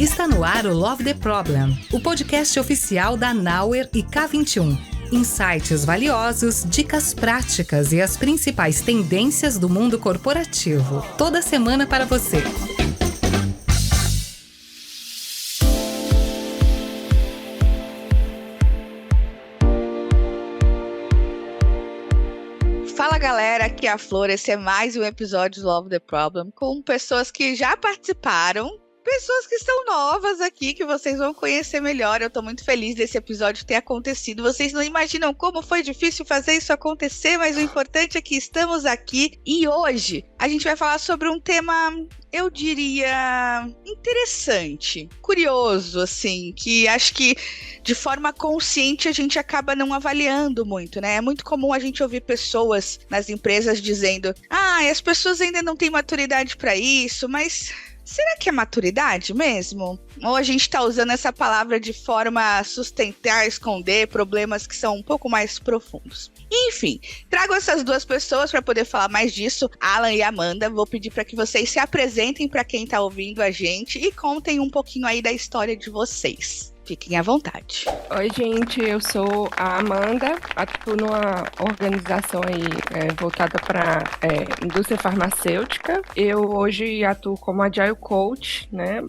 Está no ar o Love the Problem, o podcast oficial da Nauer e K21. Insights valiosos, dicas práticas e as principais tendências do mundo corporativo. Toda semana para você. Fala galera, aqui é a Flor, esse é mais um episódio do Love the Problem com pessoas que já participaram, pessoas que estão novas aqui, que vocês vão conhecer melhor. Eu tô muito feliz desse episódio ter acontecido. Vocês não imaginam como foi difícil fazer isso acontecer, mas o importante é que estamos aqui. E hoje a gente vai falar sobre um tema, eu diria, interessante, curioso, assim, que acho que de forma consciente a gente acaba não avaliando muito, né? É muito comum a gente ouvir pessoas nas empresas dizendo: as pessoas ainda não têm maturidade para isso, mas será que é maturidade mesmo? Ou a gente tá usando essa palavra de forma a sustentar, esconder problemas que são um pouco mais profundos? Enfim, trago essas duas pessoas para poder falar mais disso, Alan e Amanda. Vou pedir para que vocês se apresentem para quem tá ouvindo a gente e contem um pouquinho aí da história de vocês. Fiquem à vontade. Oi, gente, eu sou a Amanda, atuo numa organização aí voltada para indústria farmacêutica. Eu hoje atuo como Agile Coach, né,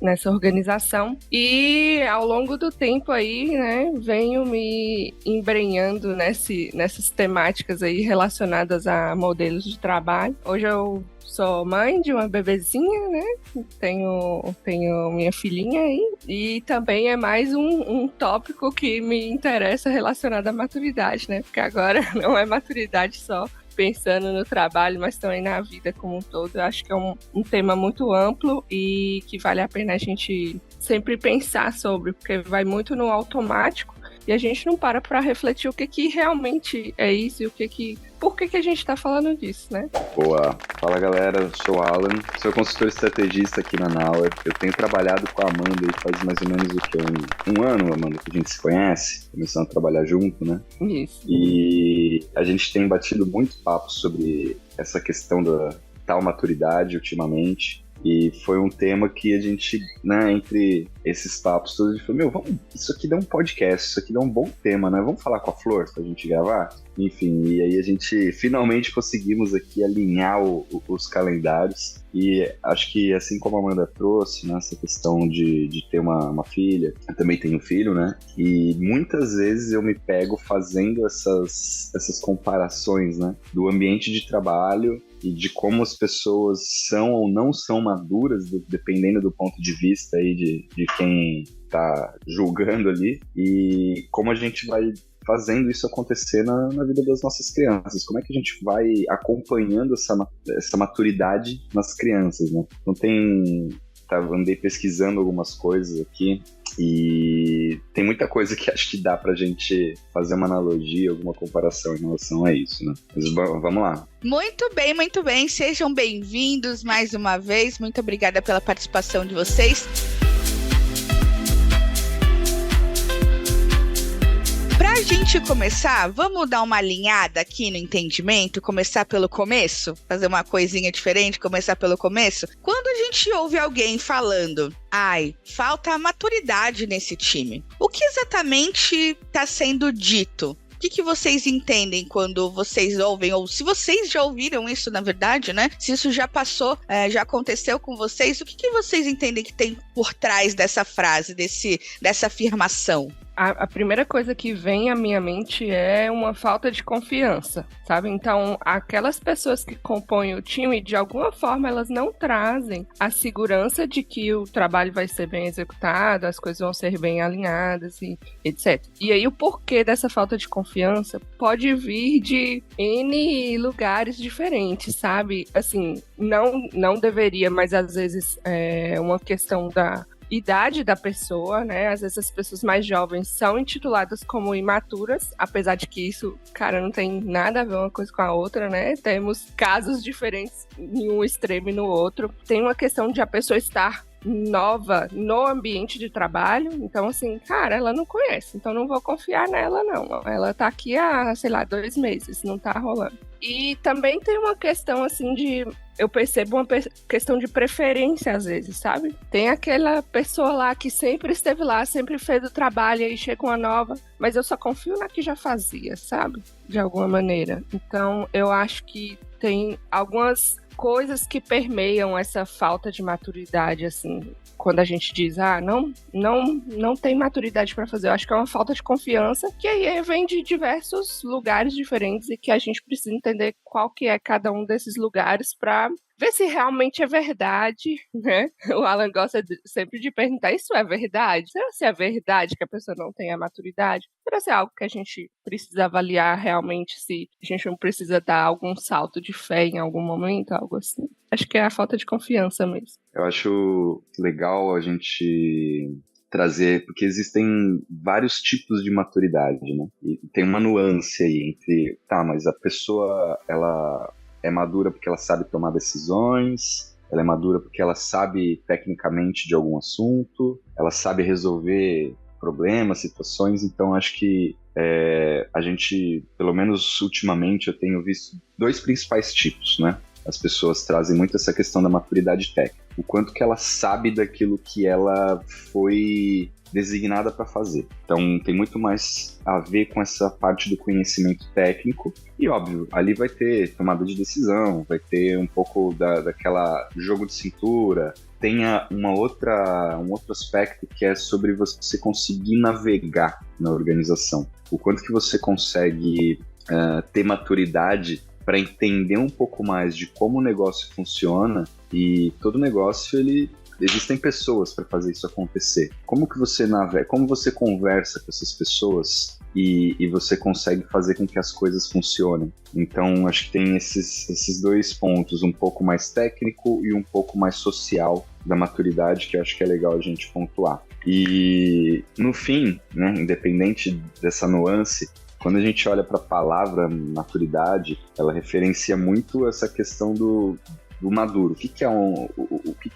nessa organização. E ao longo do tempo aí, né, venho me embrenhando nessas temáticas aí relacionadas a modelos de trabalho. Hoje eu sou mãe de uma bebezinha, né? Tenho minha filhinha aí. E também é mais um tópico que me interessa relacionado à maturidade, né? Porque agora não é maturidade só pensando no trabalho, mas também na vida como um todo. Eu acho que é um tema muito amplo e que vale a pena a gente sempre pensar sobre, porque vai muito no automático e a gente não para refletir o que realmente é isso e por que a gente está falando disso, né? Boa. Fala galera, eu sou o Alan, sou consultor estrategista aqui na Nauer. Eu tenho trabalhado com a Amanda aí faz mais ou menos um ano, Amanda, que a gente se conhece, começando a trabalhar junto, né? Isso. E a gente tem batido muito papo sobre essa questão da tal maturidade ultimamente. E foi um tema que a gente, né, entre esses papos todos, a gente falou, isso aqui dá um podcast, isso aqui dá um bom tema, né? Vamos falar com a Flor pra gente gravar? Enfim, e aí a gente finalmente conseguimos aqui alinhar os calendários. E acho que assim como a Amanda trouxe, né, essa questão de ter uma filha, eu também tenho filho, né? E muitas vezes eu me pego fazendo essas comparações, né, do ambiente de trabalho e de como as pessoas são ou não são maduras, dependendo do ponto de vista aí de quem tá julgando ali, e como a gente vai fazendo isso acontecer na vida das nossas crianças. Como é que a gente vai acompanhando essa maturidade nas crianças, né? Então andei pesquisando algumas coisas aqui e tem muita coisa que acho que dá pra gente fazer uma analogia, alguma comparação em relação a isso, né? Mas vamos lá. Muito bem, muito bem. Sejam bem-vindos mais uma vez. Muito obrigada pela participação de vocês. Pra gente começar, vamos dar uma alinhada aqui no entendimento, começar pelo começo, fazer uma coisinha diferente, começar pelo começo. Quando a gente ouve alguém falando, falta maturidade nesse time, o que exatamente está sendo dito? O que vocês entendem quando vocês ouvem, ou se vocês já ouviram isso, na verdade, né? Se isso já passou, já aconteceu com vocês, o que vocês entendem que tem por trás dessa frase, dessa afirmação? A primeira coisa que vem à minha mente é uma falta de confiança, sabe? Então, aquelas pessoas que compõem o time, de alguma forma, elas não trazem a segurança de que o trabalho vai ser bem executado, as coisas vão ser bem alinhadas e etc. E aí, o porquê dessa falta de confiança pode vir de N lugares diferentes, sabe? Assim, não deveria, mas às vezes é uma questão da idade da pessoa, né? Às vezes as pessoas mais jovens são intituladas como imaturas, apesar de que isso, cara, não tem nada a ver uma coisa com a outra, né? Temos casos diferentes em um extremo e no outro. Tem uma questão de a pessoa estar nova no ambiente de trabalho, então assim, cara, ela não conhece, então não vou confiar nela não, ela tá aqui há, 2 meses, não tá rolando. E também tem uma questão assim de eu percebo uma questão de preferência às vezes, sabe? Tem aquela pessoa lá que sempre esteve lá, sempre fez o trabalho, e aí chega uma nova, mas eu só confio na que já fazia, sabe? De alguma maneira. Então, eu acho que tem algumas coisas que permeiam essa falta de maturidade, assim, quando a gente diz, não tem maturidade para fazer. Eu acho que é uma falta de confiança, que aí vem de diversos lugares diferentes e que a gente precisa entender qual que é cada um desses lugares para ver se realmente é verdade, né? O Alan gosta sempre de perguntar, isso é verdade? Será que é verdade que a pessoa não tem a maturidade? Será que é algo que a gente precisa avaliar realmente, se a gente não precisa dar algum salto de fé em algum momento, algo assim? Acho que é a falta de confiança mesmo. Eu acho legal a gente trazer, porque existem vários tipos de maturidade, né? E tem uma nuance aí entre, mas a pessoa, ela é madura porque ela sabe tomar decisões, ela é madura porque ela sabe tecnicamente de algum assunto, ela sabe resolver problemas, situações. Então acho que a gente, pelo menos ultimamente, eu tenho visto 2 principais tipos, né? As pessoas trazem muito essa questão da maturidade técnica, o quanto que ela sabe daquilo que ela foi designada para fazer. Então tem muito mais a ver com essa parte do conhecimento técnico, e óbvio, ali vai ter tomada de decisão, vai ter um pouco daquela jogo de cintura, tem um outro aspecto que é sobre você conseguir navegar na organização, o quanto que você consegue ter maturidade para entender um pouco mais de como o negócio funciona. E todo negócio, existem pessoas para fazer isso acontecer. Como que você navega, como você conversa com essas pessoas e você consegue fazer com que as coisas funcionem. Então, acho que tem esses 2 pontos, um pouco mais técnico e um pouco mais social da maturidade, que eu acho que é legal a gente pontuar. E, no fim, né, independente dessa nuance, quando a gente olha para a palavra maturidade, ela referencia muito essa questão do maduro. O que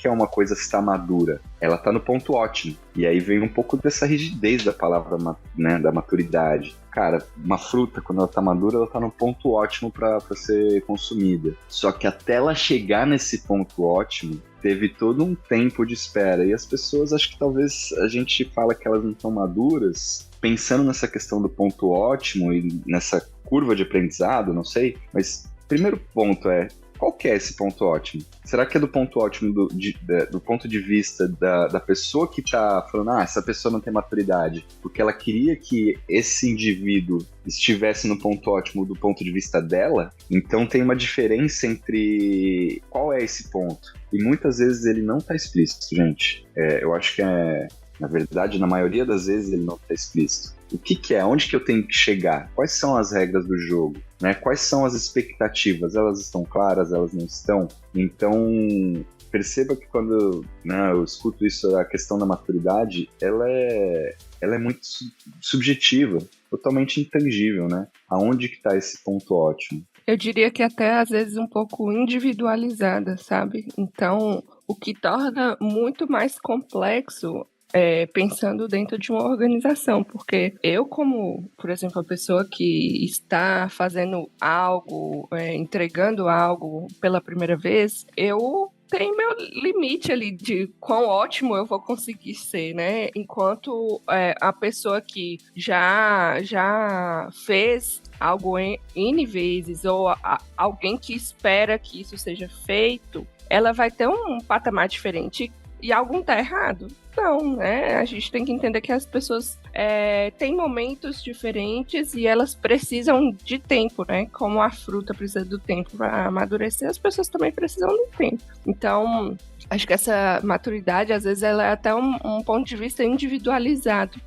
é uma coisa estar madura? Ela está no ponto ótimo. E aí vem um pouco dessa rigidez da palavra, né, da maturidade. Cara, uma fruta, quando ela está madura, ela está no ponto ótimo para ser consumida. Só que até ela chegar nesse ponto ótimo, teve todo um tempo de espera. E as pessoas, acho que talvez a gente fala que elas não estão maduras, pensando nessa questão do ponto ótimo e nessa curva de aprendizado, não sei, mas primeiro ponto qual que é esse ponto ótimo? Será que é do ponto ótimo do ponto de vista da pessoa que está falando, essa pessoa não tem maturidade, porque ela queria que esse indivíduo estivesse no ponto ótimo do ponto de vista dela? Então tem uma diferença entre qual é esse ponto. E muitas vezes ele não está explícito, gente. Eu acho que na verdade, na maioria das vezes ele não está explícito. O que é? Onde que eu tenho que chegar? Quais são as regras do jogo? Né? Quais são as expectativas? Elas estão claras? Elas não estão? Então, perceba que quando eu escuto isso, a questão da maturidade, ela é muito subjetiva, totalmente intangível, né? Aonde que está esse ponto ótimo? Eu diria que até às vezes um pouco individualizada, sabe? Então, o que torna muito mais complexo pensando dentro de uma organização, porque eu, como, por exemplo, a pessoa que está fazendo algo, entregando algo pela primeira vez, eu tenho meu limite ali de quão ótimo eu vou conseguir ser, né? Enquanto a pessoa que já fez algo N vezes, ou alguém que espera que isso seja feito, ela vai ter um patamar diferente. E algo tá errado? Não, né? A gente tem que entender que as pessoas têm momentos diferentes e elas precisam de tempo, né? Como a fruta precisa do tempo para amadurecer, as pessoas também precisam do tempo. Então, acho que essa maturidade, às vezes, ela é até um ponto de vista individualizado.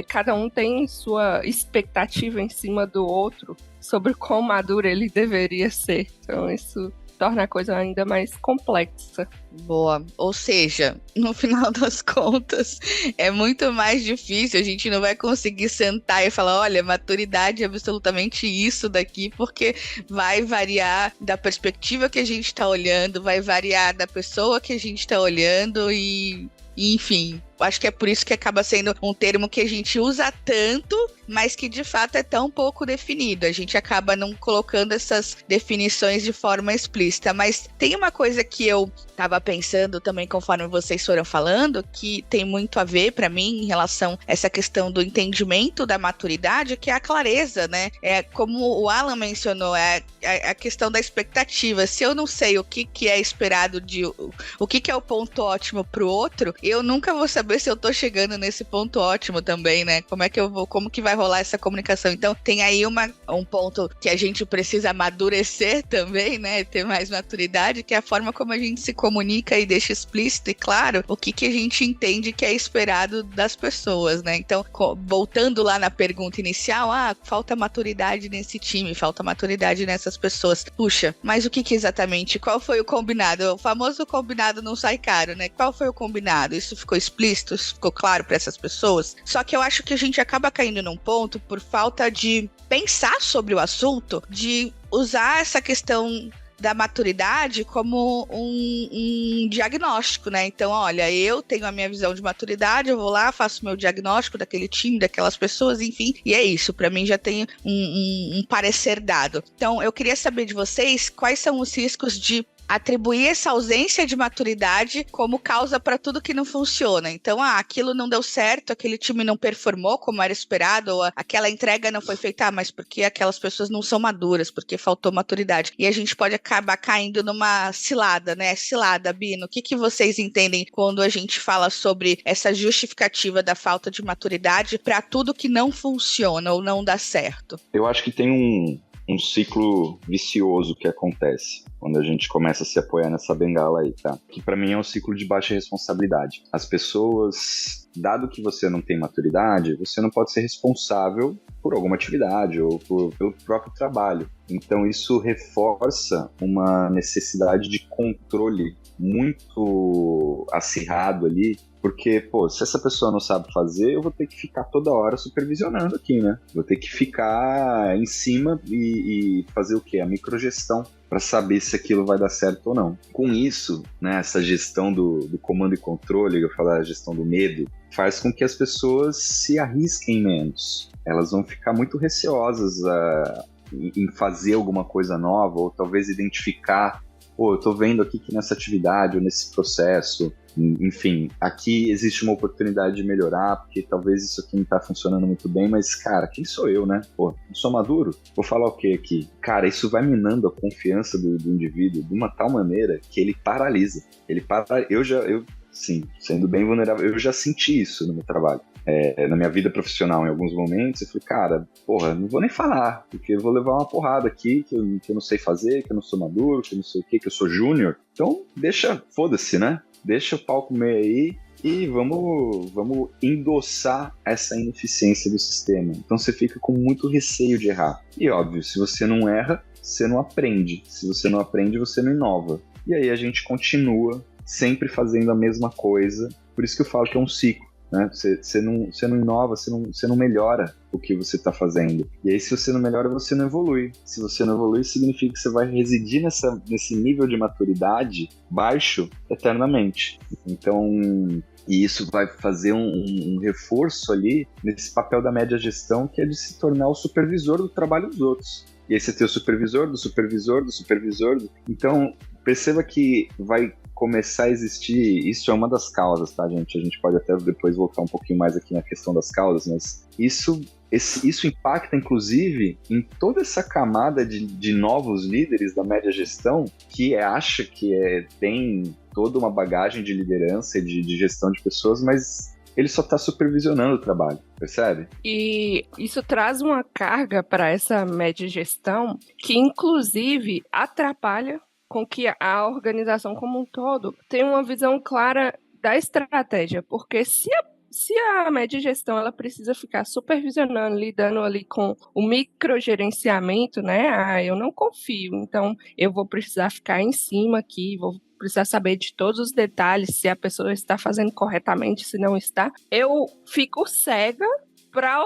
Cada um tem sua expectativa em cima do outro sobre quão maduro ele deveria ser. Então, isso torna a coisa ainda mais complexa. Boa. Ou seja, no final das contas, é muito mais difícil. A gente não vai conseguir sentar e falar, olha, maturidade é absolutamente isso daqui, porque vai variar da perspectiva que a gente está olhando, vai variar da pessoa que a gente está olhando e enfim, acho que é por isso que acaba sendo um termo que a gente usa tanto, mas que de fato é tão pouco definido. A gente acaba não colocando essas definições de forma explícita. Mas tem uma coisa que eu estava pensando também, conforme vocês foram falando, que tem muito a ver para mim em relação a essa questão do entendimento da maturidade, que é a clareza, né? É como o Alan mencionou, é a questão da expectativa. Se eu não sei o que é esperado o que é o ponto ótimo pro outro, eu nunca vou saber se eu tô chegando nesse ponto ótimo também, né? Como que vai rolar essa comunicação? Então, tem aí um ponto que a gente precisa amadurecer também, né? Ter mais maturidade, que é a forma como a gente se comunica e deixa explícito e claro o que a gente entende que é esperado das pessoas, né? Então, voltando lá na pergunta inicial, falta maturidade nesse time, falta maturidade nessas pessoas. Puxa, mas o que exatamente? Qual foi o combinado? O famoso combinado não sai caro, né? Qual foi o combinado? Isso ficou explícito? Isso ficou claro para essas pessoas? Só que eu acho que a gente acaba caindo num ponto por falta de pensar sobre o assunto, de usar essa questão da maturidade como um diagnóstico, né? Então, olha, eu tenho a minha visão de maturidade, eu vou lá, faço meu diagnóstico daquele time, daquelas pessoas, enfim, e é isso, para mim já tem um parecer dado. Então, eu queria saber de vocês quais são os riscos de atribuir essa ausência de maturidade como causa para tudo que não funciona. Então, aquilo não deu certo, aquele time não performou como era esperado, ou aquela entrega não foi feita, mas porque aquelas pessoas não são maduras, porque faltou maturidade. E a gente pode acabar caindo numa cilada, né? Cilada, Bino, o que vocês entendem quando a gente fala sobre essa justificativa da falta de maturidade para tudo que não funciona ou não dá certo? Eu acho que tem um ciclo vicioso que acontece quando a gente começa a se apoiar nessa bengala aí, tá? Que pra mim é um ciclo de baixa responsabilidade. As pessoas, dado que você não tem maturidade, você não pode ser responsável por alguma atividade ou pelo próprio trabalho. Então isso reforça uma necessidade de controle muito acirrado ali, porque, se essa pessoa não sabe fazer, eu vou ter que ficar toda hora supervisionando aqui, né? Vou ter que ficar em cima e fazer o quê? A microgestão para saber se aquilo vai dar certo ou não. Com isso, né, essa gestão do comando e controle, eu falo a gestão do medo, faz com que as pessoas se arrisquem menos. Elas vão ficar muito receosas em fazer alguma coisa nova, ou talvez identificar, eu tô vendo aqui que nessa atividade ou nesse processo, enfim, aqui existe uma oportunidade de melhorar, porque talvez isso aqui não tá funcionando muito bem, mas, cara, quem sou eu, né? Não sou maduro? Vou falar o quê aqui? Cara, isso vai minando a confiança do indivíduo de uma tal maneira que ele paralisa. Sim, sendo bem vulnerável, eu já senti isso no meu trabalho. Na minha vida profissional, em alguns momentos, eu falei, cara, não vou nem falar, porque eu vou levar uma porrada aqui que eu não sei fazer, que eu não sou maduro, que eu não sei o quê, que eu sou júnior. Então, foda-se, né? Deixa o pau comer aí e vamos endossar essa ineficiência do sistema. Então você fica com muito receio de errar. E óbvio, se você não erra, você não aprende. Se você não aprende, você não inova. E aí a gente continua sempre fazendo a mesma coisa. Por isso que eu falo que é um ciclo. Né? Você não inova, você não melhora o que você está fazendo. E aí, se você não melhora, você não evolui. Se você não evolui, significa que você vai residir nesse nível de maturidade baixo eternamente. Então, e isso vai fazer um reforço ali nesse papel da média gestão, que é de se tornar o supervisor do trabalho dos outros. E aí você tem o supervisor do supervisor do supervisor. Então, perceba que vai começar a existir, isso é uma das causas, tá, gente? A gente pode até depois voltar um pouquinho mais aqui na questão das causas, mas isso impacta, inclusive, em toda essa camada de novos líderes da média gestão que acha que tem toda uma bagagem de liderança e de gestão de pessoas, mas ele só está supervisionando o trabalho, percebe? E isso traz uma carga para essa média gestão que, inclusive, atrapalha com que a organização como um todo tenha uma visão clara da estratégia, porque se a média gestão ela precisa ficar supervisionando, lidando ali com o microgerenciamento, né? Eu não confio, então eu vou precisar ficar em cima aqui, vou precisar saber de todos os detalhes, se a pessoa está fazendo corretamente, se não está. Eu fico cega para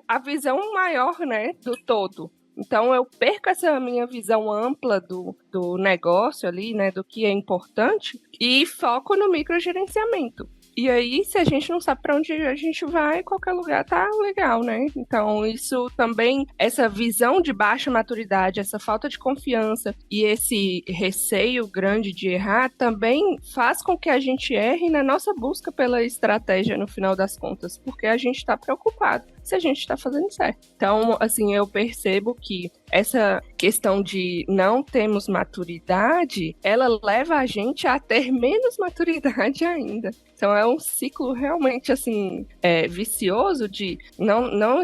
a visão maior, né, do todo. Então, eu perco essa minha visão ampla do negócio ali, né, do que é importante, e foco no microgerenciamento. E aí, se a gente não sabe para onde a gente vai, qualquer lugar tá legal, né? Então, isso também, essa visão de baixa maturidade, essa falta de confiança e esse receio grande de errar também faz com que a gente erre na nossa busca pela estratégia no final das contas, porque a gente está preocupado se a gente está fazendo certo. Então, assim, eu percebo que essa questão de não termos maturidade, ela leva a gente a ter menos maturidade ainda. Então é um ciclo realmente assim vicioso de não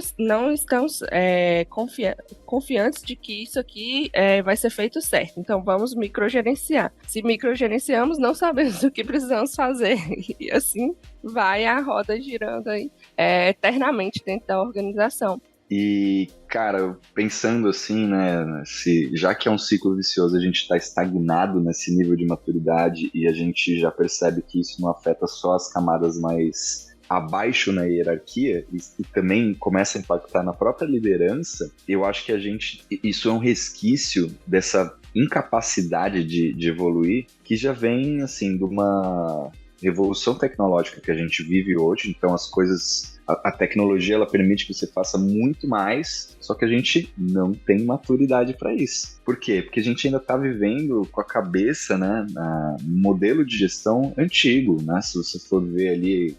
estamos confiantes de que isso aqui vai ser feito certo. Então vamos microgerenciar. Se microgerenciamos, não sabemos o que precisamos fazer. E assim vai a roda girando aí eternamente dentro da organização. E, cara, pensando assim, né, já que é um ciclo vicioso, a gente está estagnado nesse nível de maturidade e a gente já percebe que isso não afeta só as camadas mais abaixo na hierarquia e também começa a impactar na própria liderança, eu acho que isso é um resquício dessa incapacidade de evoluir que já vem, assim, de uma revolução tecnológica que a gente vive hoje. Então as coisas... A tecnologia, ela permite que você faça muito mais, só que a gente não tem maturidade para isso. Por quê? Porque a gente ainda está vivendo com a cabeça, né, no modelo de gestão antigo, né? Se você for ver ali,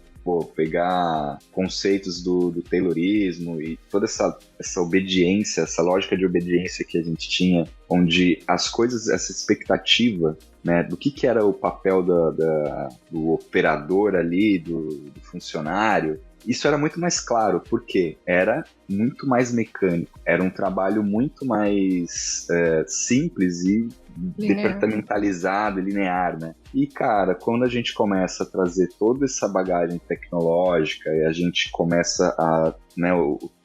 pegar conceitos do Taylorismo e toda essa obediência, essa lógica de obediência que a gente tinha, onde as coisas, essa expectativa, né, do que era o papel do operador ali, do funcionário, isso era muito mais claro, porque era muito mais mecânico, era um trabalho muito mais simples e departamentalizado, linear, né? E, cara, quando a gente começa a trazer toda essa bagagem tecnológica e a gente começa a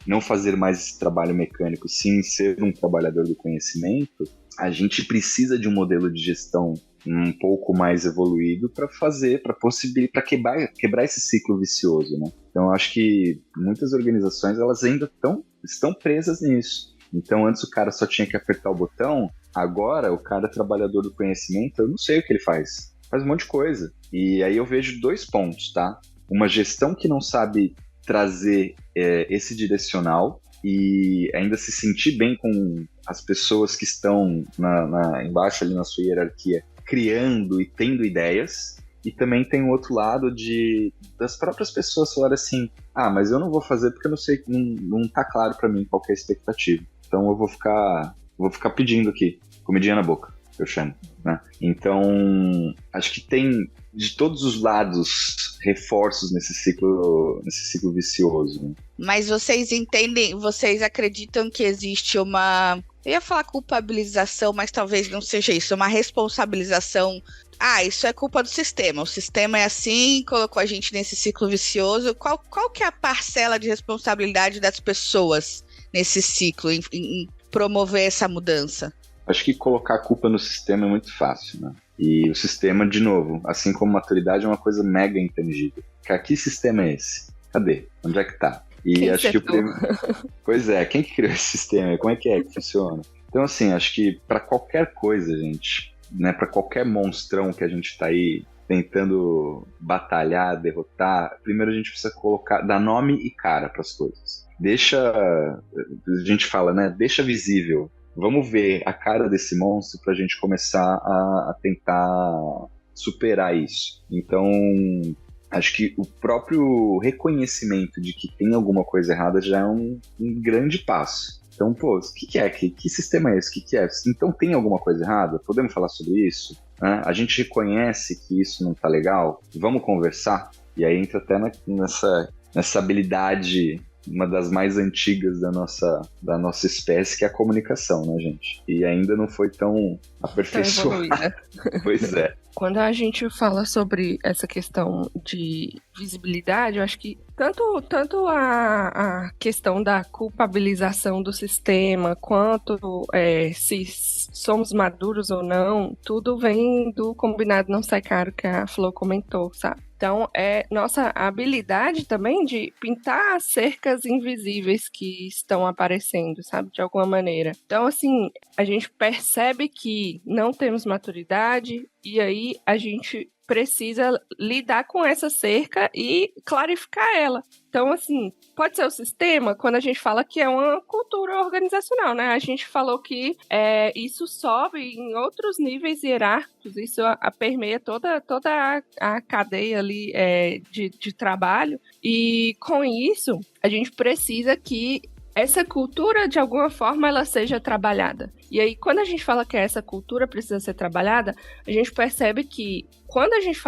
não fazer mais esse trabalho mecânico, sim ser um trabalhador do conhecimento, a gente precisa de um modelo de gestão um pouco mais evoluído para quebrar esse ciclo vicioso, né? Então, eu acho que muitas organizações, elas ainda estão presas nisso. Então, antes o cara só tinha que apertar o botão, agora o cara trabalhador do conhecimento, eu não sei o que ele faz. Faz um monte de coisa. E aí eu vejo 2 pontos, tá? Uma gestão que não sabe trazer esse direcional e ainda se sentir bem com as pessoas que estão embaixo ali na sua hierarquia, criando e tendo ideias. E também tem o outro lado das próprias pessoas falarem assim, mas eu não vou fazer porque eu não sei, não tá claro para mim qual que é a expectativa. Então eu vou ficar pedindo aqui, comidinha na boca, eu chamo, né? Então, acho que tem de todos os lados reforços nesse ciclo vicioso, né? Mas vocês acreditam que existe uma... Eu ia falar culpabilização, mas talvez não seja isso, uma responsabilização. Isso é culpa do sistema. O sistema é assim, colocou a gente nesse ciclo vicioso. Qual que é a parcela de responsabilidade das pessoas nesse ciclo, em promover essa mudança? Acho que colocar a culpa no sistema é muito fácil, né? E o sistema, de novo, assim como maturidade, é uma coisa mega intangível. Que sistema é esse? Cadê? Onde é que tá? E quem acho que Pois é, quem que criou esse sistema? Como é que funciona? Então, assim, acho que para qualquer coisa, gente, né, para qualquer monstrão que a gente tá aí tentando batalhar, derrotar, primeiro a gente precisa dar nome e cara para as coisas. A gente fala, né, deixa visível. Vamos ver a cara desse monstro pra gente começar a tentar superar isso. Então, acho que o próprio reconhecimento de que tem alguma coisa errada já é um grande passo. Então, o que é? Que sistema é esse? O que é? Então tem alguma coisa errada? Podemos falar sobre isso? A gente reconhece que isso não tá legal? Vamos conversar? E aí entra até nessa habilidade, uma das mais antigas da nossa espécie, que é a comunicação, né, gente? E ainda não foi tão aperfeiçoada. Pois é. Quando a gente fala sobre essa questão de visibilidade, eu acho que tanto a questão da culpabilização do sistema, quanto se somos maduros ou não, tudo vem do combinado não sai caro que a Flor comentou, sabe? Então, é nossa habilidade também de pintar as cercas invisíveis que estão aparecendo, sabe? De alguma maneira. Então, assim, a gente percebe que não temos maturidade e aí a gente precisa lidar com essa cerca e clarificar ela. Então, assim, pode ser o sistema, quando a gente fala que é uma cultura organizacional, né? A gente falou que isso sobe em outros níveis hierárquicos, isso permeia toda a cadeia ali de trabalho, e com isso, a gente precisa que essa cultura, de alguma forma, ela seja trabalhada. E aí, quando a gente fala que essa cultura precisa ser trabalhada, a gente percebe que quando a gente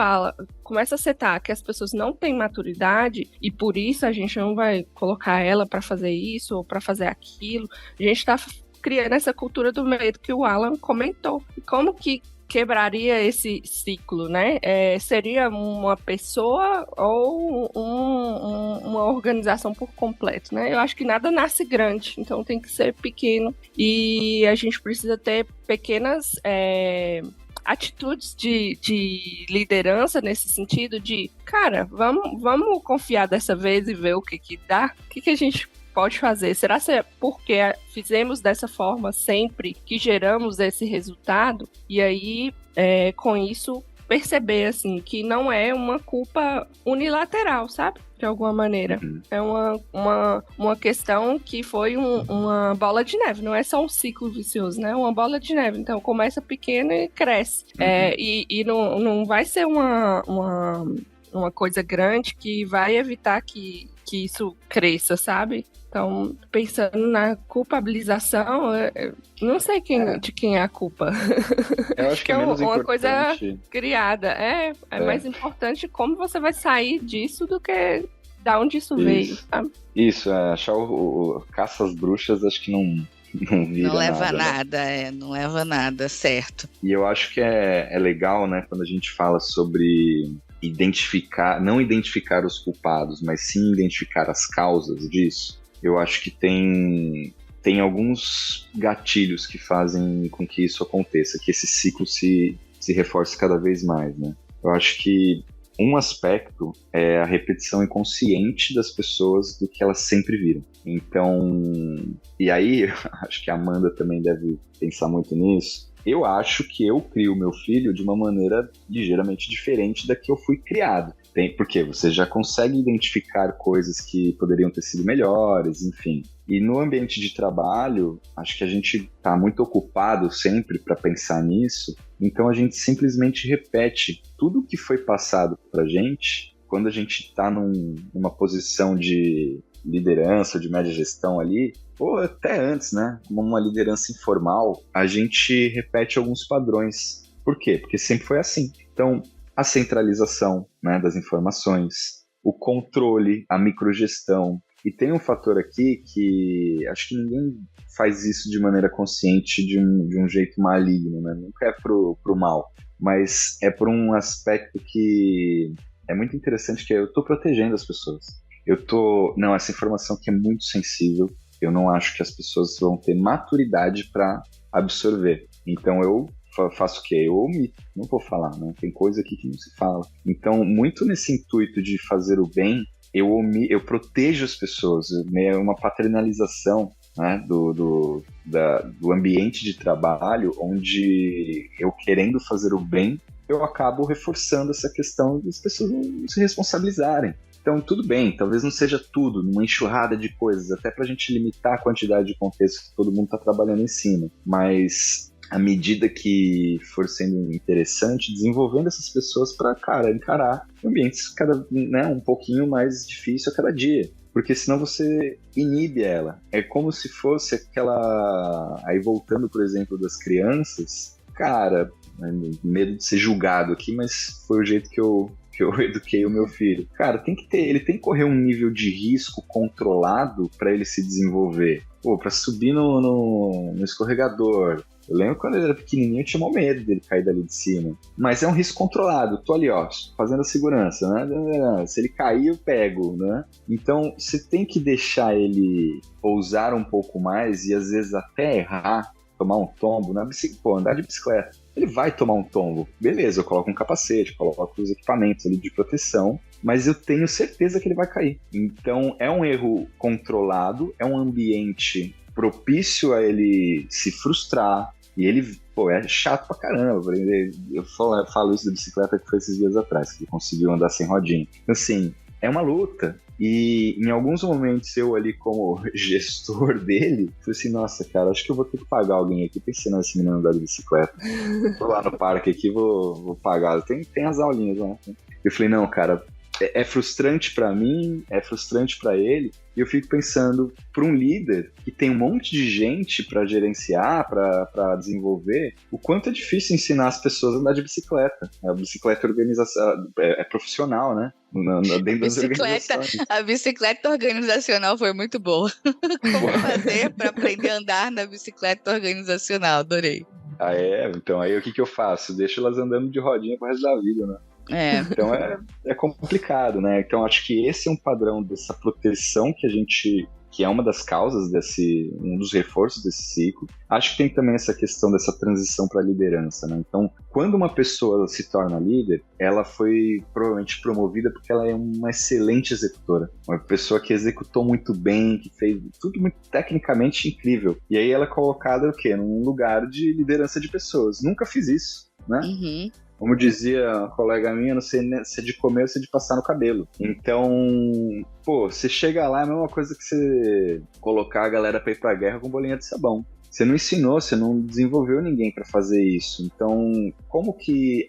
começa a setar que as pessoas não têm maturidade e por isso a gente não vai colocar ela para fazer isso ou para fazer aquilo, a gente está criando essa cultura do medo que o Alan comentou. E como que quebraria esse ciclo, né? Seria uma pessoa ou uma organização por completo, né? Eu acho que nada nasce grande, então tem que ser pequeno e a gente precisa ter pequenas atitudes de liderança nesse sentido de, cara, vamos confiar dessa vez e ver o que dá, o que a gente pode fazer. Será que é porque fizemos dessa forma sempre que geramos esse resultado? E aí, com isso, perceber assim, que não é uma culpa unilateral, sabe? De alguma maneira. É uma questão que foi uma bola de neve, não é só um ciclo vicioso, né? Uma bola de neve. Então, começa pequeno e cresce. E não vai ser uma coisa grande que vai evitar que isso cresça, sabe? Então, pensando na culpabilização, não sei de quem é a culpa. Eu acho que é menos uma importante. Coisa criada. É mais importante como você vai sair disso do que da onde isso veio, sabe? Isso, achar o caça às bruxas, acho que não vira não leva nada, né? Não leva nada, certo. E eu acho que é legal, né, quando a gente fala sobre não identificar os culpados, mas sim identificar as causas disso. Eu acho que tem alguns gatilhos que fazem com que isso aconteça, que esse ciclo se reforce cada vez mais, né? Eu acho que um aspecto é a repetição inconsciente das pessoas do que elas sempre viram. Então, e aí, acho que a Amanda também deve pensar muito nisso. Eu acho que eu crio meu filho de uma maneira ligeiramente diferente da que eu fui criado. Porque você já consegue identificar coisas que poderiam ter sido melhores, enfim. E no ambiente de trabalho, acho que a gente está muito ocupado sempre para pensar nisso, então a gente simplesmente repete tudo que foi passado para a gente quando a gente está numa posição de liderança, de média gestão ali, ou até antes, né? Como uma liderança informal, a gente repete alguns padrões. Por quê? Porque sempre foi assim. Então, a centralização, né, das informações, o controle, a microgestão. E tem um fator aqui que acho que ninguém faz isso de maneira consciente, de um jeito maligno, né? Nunca é pro mal, mas é por um aspecto que é muito interessante, que eu estou protegendo as pessoas. Não, essa informação aqui é muito sensível, eu não acho que as pessoas vão ter maturidade para absorver. Então eu faço o quê? Eu omito, não vou falar, né? Tem coisa aqui que não se fala. Então, muito nesse intuito de fazer o bem, eu protejo as pessoas, é uma paternalização, né, do ambiente de trabalho, onde eu querendo fazer o bem, eu acabo reforçando essa questão das pessoas não se responsabilizarem. Então, tudo bem, talvez não seja tudo, numa enxurrada de coisas, até para a gente limitar a quantidade de contexto que todo mundo está trabalhando em cima, mas à medida que for sendo interessante, desenvolvendo essas pessoas para, encarar ambientes um pouquinho mais difícil a cada dia. Porque senão você inibe ela. É como se fosse aquela... Aí voltando, por exemplo, das crianças, medo de ser julgado aqui, mas foi o jeito que eu eduquei o meu filho. Cara, ele tem que correr um nível de risco controlado para ele se desenvolver. Para subir no escorregador. Eu lembro quando ele era pequenininho, eu tinha maior medo dele cair dali de cima. Mas é um risco controlado. Tô ali, fazendo a segurança, né? Se ele cair, eu pego, né? Então, você tem que deixar ele ousar um pouco mais e às vezes até errar, tomar um tombo, andar de bicicleta. Ele vai tomar um tombo. Beleza, eu coloco um capacete, coloco os equipamentos ali de proteção, mas eu tenho certeza que ele vai cair. Então, é um erro controlado, é um ambiente propício a ele se frustrar, e ele pô, é chato pra caramba aprender. Eu falo isso da bicicleta que foi esses dias atrás, que conseguiu andar sem rodinha. Assim, é uma luta. E em alguns momentos eu ali como gestor dele, falei assim, nossa, cara, acho que eu vou ter que pagar alguém aqui pra ensinar esse menino a andar de bicicleta. Vou lá no parque aqui, vou pagar. Tem as aulinhas lá. Eu falei, não, cara, é frustrante pra mim, é frustrante pra ele. E eu fico pensando, para um líder que tem um monte de gente para gerenciar, para desenvolver, o quanto é difícil ensinar as pessoas a andar de bicicleta. A bicicleta é profissional, né? Dentro das organizações. A bicicleta organizacional foi muito boa. Como fazer para aprender a andar na bicicleta organizacional? Adorei. Ah, é? Então aí o que eu faço? Deixo elas andando de rodinha pro resto da vida, né? Então é complicado, né? Então acho que esse é um padrão dessa proteção que é uma das causas um dos reforços desse ciclo. Acho que tem também essa questão dessa transição para a liderança, né? Então, quando uma pessoa se torna líder, ela foi provavelmente promovida porque ela é uma excelente executora. Uma pessoa que executou muito bem, que fez tudo muito tecnicamente incrível. E aí ela é colocada o quê? Num lugar de liderança de pessoas. Nunca fiz isso, né? Uhum. Como dizia uma colega minha, não sei se é de comer ou se é de passar no cabelo. Então, pô, você chega lá, é a mesma coisa que você colocar a galera pra ir pra guerra com bolinha de sabão. Você não ensinou, você não desenvolveu ninguém para fazer isso. Então, como que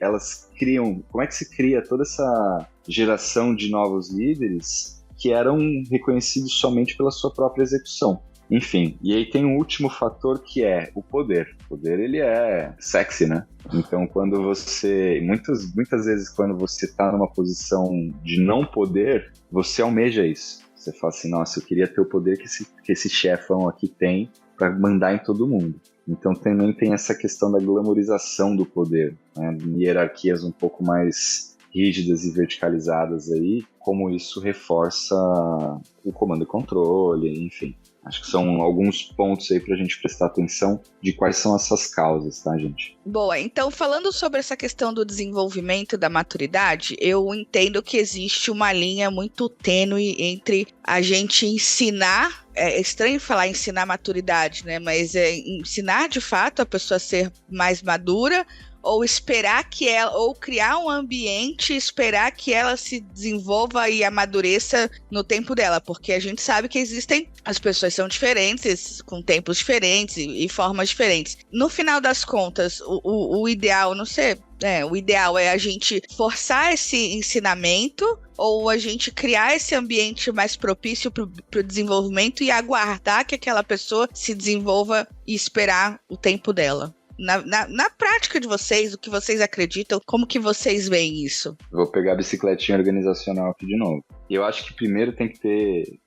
se cria toda essa geração de novos líderes que eram reconhecidos somente pela sua própria execução? Enfim, e aí tem um último fator que é o poder. O poder, ele é sexy, né? Então, quando você... Muitas vezes, quando você tá numa posição de não poder, você almeja isso. Você fala assim, nossa, eu queria ter o poder que esse chefão aqui tem para mandar em todo mundo. Então, também tem essa questão da glamorização do poder, né? Hierarquias um pouco mais rígidas e verticalizadas aí, como isso reforça o comando e controle, enfim. Acho que são alguns pontos aí pra gente prestar atenção de quais são essas causas, tá, gente? Boa, então falando sobre essa questão do desenvolvimento da maturidade, eu entendo que existe uma linha muito tênue entre a gente ensinar, é estranho falar ensinar maturidade, né? Mas é ensinar de fato a pessoa a ser mais madura, ou esperar que ela, ou criar um ambiente, esperar que ela se desenvolva e amadureça no tempo dela, porque a gente sabe que as pessoas são diferentes, com tempos diferentes e formas diferentes. No final das contas, o ideal, não sei, o ideal é a gente forçar esse ensinamento ou a gente criar esse ambiente mais propício para o desenvolvimento e aguardar que aquela pessoa se desenvolva e esperar o tempo dela. Na prática de vocês, o que vocês acreditam, como que vocês veem isso? Vou pegar a bicicletinha organizacional aqui de novo. E eu acho que primeiro tem que ter...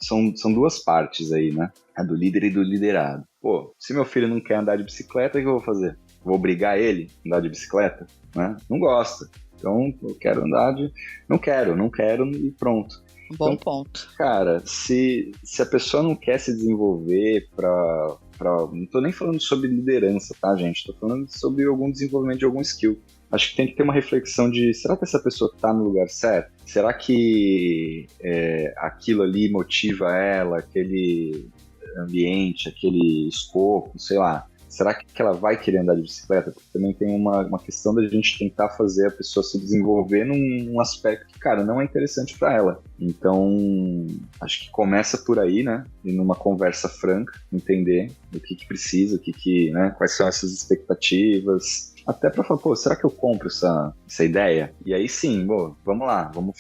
São duas partes aí, né? A do líder e do liderado. Pô, se meu filho não quer andar de bicicleta, o que eu vou fazer? Vou obrigar ele a andar de bicicleta? Né? Não gosta. Então, eu quero andar de... Não quero e pronto. Bom ponto. Cara, se a pessoa não quer se desenvolver não tô nem falando sobre liderança, tá, gente? Tô falando sobre algum desenvolvimento de algum skill. Acho que tem que ter uma reflexão de, será que essa pessoa tá no lugar certo? Será que aquilo ali motiva ela, aquele ambiente, aquele escopo, sei lá. Será que ela vai querer andar de bicicleta? Porque também tem uma questão da gente tentar fazer a pessoa se desenvolver num aspecto que, cara, não é interessante para ela. Então, acho que começa por aí, né? E numa conversa franca, entender o que precisa, né? Quais são essas expectativas. Até para falar, pô, será que eu compro essa ideia? E aí sim, vamos lá, vamos